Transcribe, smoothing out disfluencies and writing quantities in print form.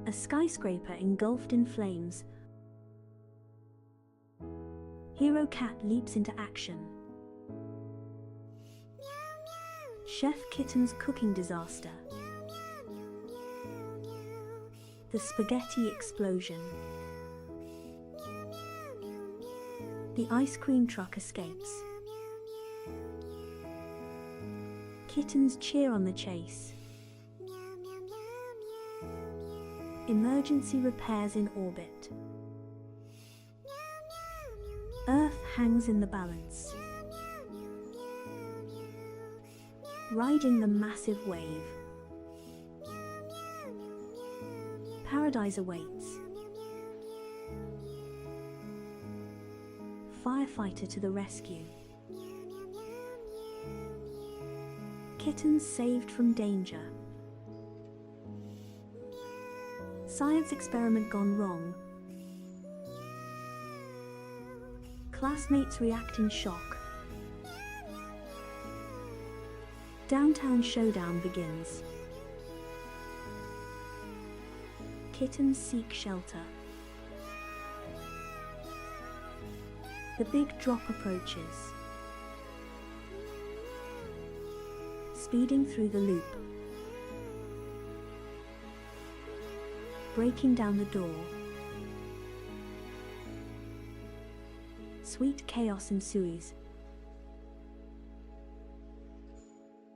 A skyscraper engulfed in flames. Hero cat leaps into action. Chef kitten's cooking disaster. The spaghetti explosion. The ice cream truck escapes. Kittens cheer on the chase. Emergency repairs in orbit. Earth hangs in the balance. Riding the massive wave. Paradise awaits. Firefighter to the rescue. Kittens saved from danger. Science experiment gone wrong. Classmates react in shock. Downtown showdown begins. Kittens seek shelter. The big drop approaches. Speeding through the loop. Breaking down the door. Sweet chaos ensues.